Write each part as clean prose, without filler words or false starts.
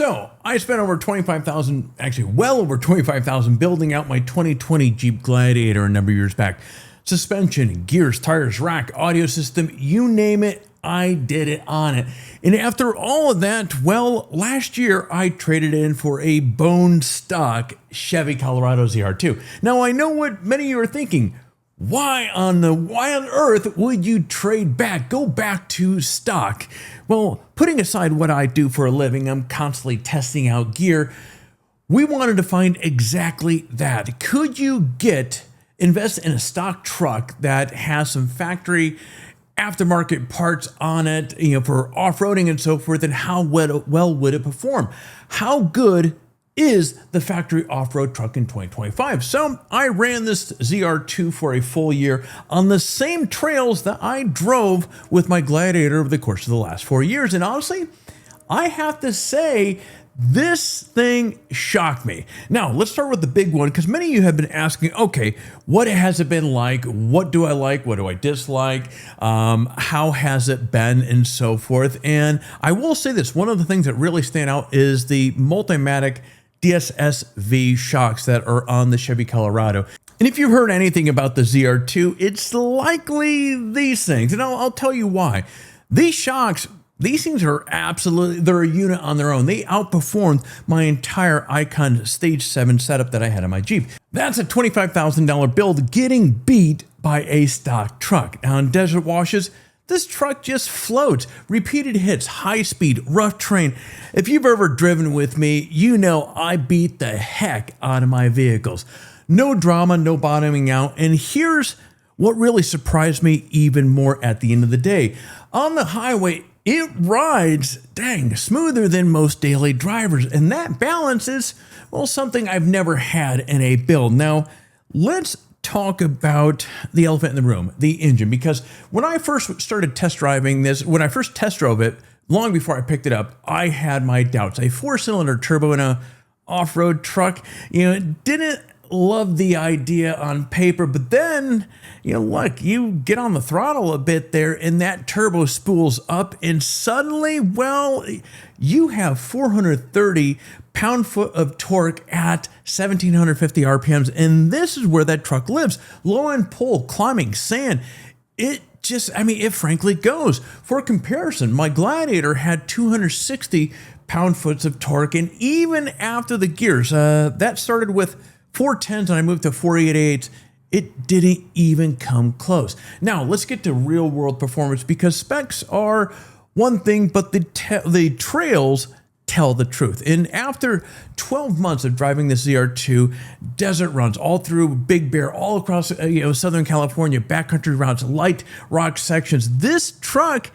So I spent over 25,000, actually well over 25,000 building out my 2020 Jeep Gladiator a number of years back. Suspension, gears, tires, rack, audio system, you name it, I did it on it. And after all of that, well, last year I traded in for a bone stock Chevy Colorado ZR2. Now I know what many of you are thinking. Why on earth would you trade back, go back to stock? Well, putting aside what I do for a living, I'm constantly testing out gear. We wanted to find exactly that. Could you invest in a stock truck that has some factory aftermarket parts on it, for off-roading and so forth, and how well would it perform? How good is the factory off-road truck in 2025? So I ran this ZR2 for a full year on the same trails that I drove with my Gladiator over the course of the last 4 years. And honestly, I have to say, this thing shocked me. Now, let's start with the big one, because many of you have been asking, okay, what has it been like? What do I like? What do I dislike? How has it been? And so forth. And I will say this, one of the things that really stand out is the Multimatic DSSV shocks that are on the Chevy Colorado. And if you've heard anything about the ZR2, it's likely these things. And I'll tell you why. These shocks, these things are they're a unit on their own. They outperformed my entire Icon Stage 7 setup that I had on my Jeep. That's a $25,000 build getting beat by a stock truck. Now in desert washes, this truck just floats. Repeated hits, high speed, rough terrain. If you've ever driven with me, you know I beat the heck out of my vehicles. No drama, no bottoming out. And here's what really surprised me even more at the end of the day. On the highway, it rides, smoother than most daily drivers. And that balance is, well, something I've never had in a build. Now, let's talk about the elephant in the room, the engine, because when I first started test driving this, when I first test drove it, long before I picked it up, I had my doubts. A 4-cylinder turbo in a off-road truck, didn't love the idea on paper, but then, look, you get on the throttle a bit there and that turbo spools up and suddenly, well, you have 430 pound-foot of torque at 1,750 RPMs. And this is where that truck lives. Low end pull, climbing, sand. It frankly goes. For comparison, my Gladiator had 260 pound-foot of torque. And even after the gears, that started with 410s and I moved to 488s. It didn't even come close. Now let's get to real world performance, because specs are one thing, but the trails tell the truth. And after 12 months of driving the ZR2, desert runs all through Big Bear, all across Southern California, backcountry routes, light rock sections, this truck,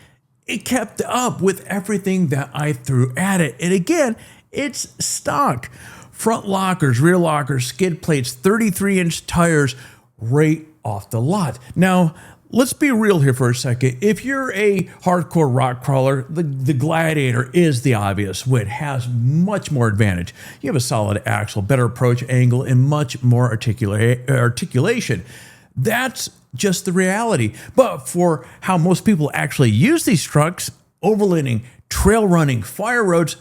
it kept up with everything that I threw at it. And again, it's stock. Front lockers, rear lockers, skid plates, 33-inch tires right off the lot. Now, let's be real here for a second. If you're a hardcore rock crawler, the Gladiator is the obvious win. It has much more advantage. You have a solid axle, better approach angle, and much more articulation. That's just the reality. But for how most people actually use these trucks, overlanding, trail running, fire roads,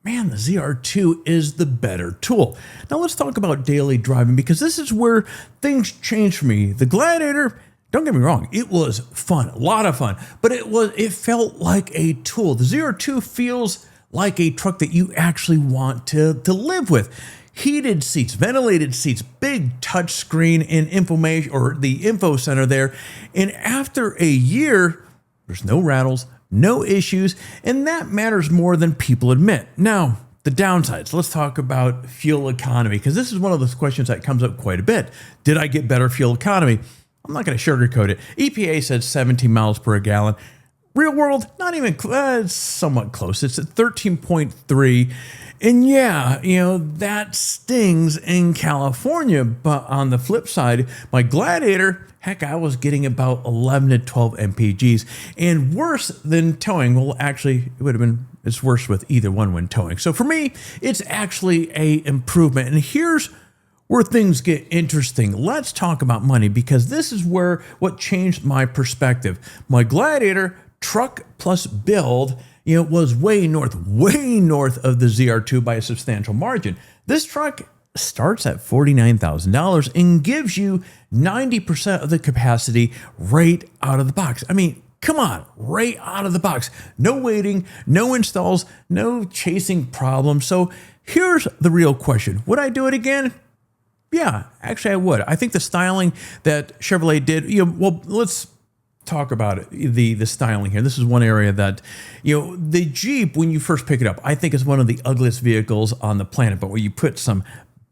man, the ZR2 is the better tool. Now let's talk about daily driving, because this is where things change for me. The Gladiator, don't get me wrong, it was fun, a lot of fun, but it felt like a tool. The ZR2 feels like a truck that you actually want to live with. Heated seats, ventilated seats, big touch screen and information, or the info center there. And after a year, there's no rattles, no issues, and that matters more than people admit. Now, the downsides. Let's talk about fuel economy, because this is one of those questions that comes up quite a bit. Did I get better fuel economy? I'm not going to sugarcoat it. EPA said 17 miles per gallon. Real world, not even it's somewhat close. It's at 13.3. And yeah, that stings in California. But on the flip side, my Gladiator, heck, I was getting about 11 to 12 mpgs. And worse than towing, well, actually, it's worse with either one when towing. So for me, it's actually a improvement. And here's where things get interesting. Let's talk about money, because this is what changed my perspective. My Gladiator truck plus build was way north of the ZR2 by a substantial margin. This truck starts at $49,000 and gives you 90% of the capacity right out of the box. I mean, come on, right out of the box. No waiting, no installs, no chasing problems. So here's the real question. Would I do it again? Yeah, actually I would. I think the styling that Chevrolet did, well, let's talk about it, the styling here. This is one area that, the Jeep, when you first pick it up, I think is one of the ugliest vehicles on the planet. But when you put some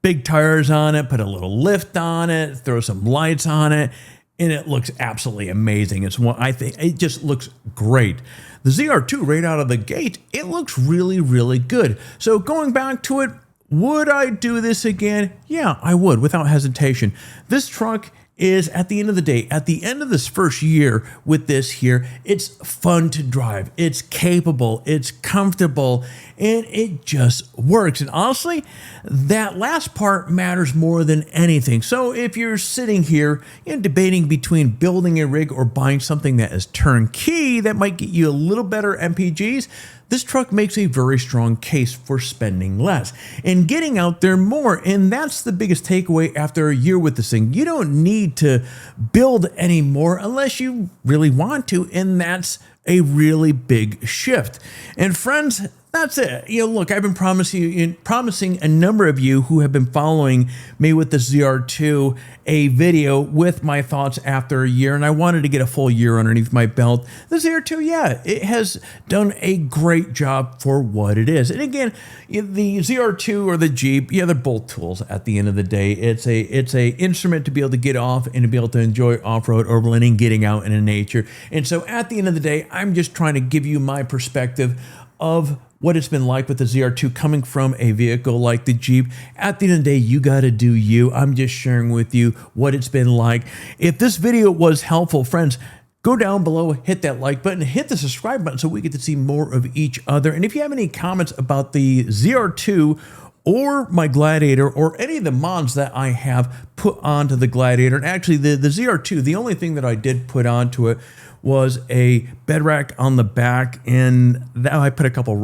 big tires on it, put a little lift on it, throw some lights on it, and it looks absolutely amazing. It's one, I think it just looks great. The ZR2 right out of the gate, it looks really, really good. So going back to it, would I do this again? Yeah, I would, without hesitation. This truck is, at the end of the day, at the end of this first year with this here, it's fun to drive. It's capable, it's comfortable, and it just works. And honestly, that last part matters more than anything. So if you're sitting here debating between building a rig or buying something that is turnkey that might get you a little better MPGs, this truck makes a very strong case for spending less and getting out there more. And that's the biggest takeaway after a year with this thing. You don't need to build anymore unless you really want to. And that's a really big shift. And friends, that's it. Look, I've been promising a number of you who have been following me with the ZR2 a video with my thoughts after a year, and I wanted to get a full year underneath my belt. The ZR2, yeah, it has done a great job for what it is. And again, the ZR2 or the Jeep, yeah, they're both tools at the end of the day. It's a instrument to be able to get off and to be able to enjoy off-road overlanding, getting out into nature. And so at the end of the day, I'm just trying to give you my perspective of what it's been like with the ZR2 coming from a vehicle like the Jeep. At the end of the day, you got to do you. I'm just sharing with you what it's been like. If this video was helpful, friends, go down below, hit that like button, hit the subscribe button so we get to see more of each other. And if you have any comments about the ZR2 or my Gladiator or any of the mods that I have put onto the Gladiator, and actually the ZR2, the only thing that I did put onto it was a bed rack on the back, and that I put a couple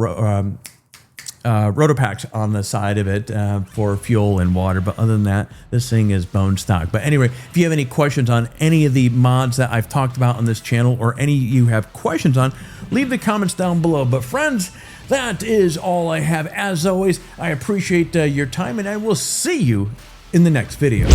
Rotopacks on the side of it for fuel and water. But other than that, this thing is bone stock. But anyway, if you have any questions on any of the mods that I've talked about on this channel, or any you have questions on, leave the comments down below. But friends, that is all I have. As always, I appreciate your time, and I will see you in the next video.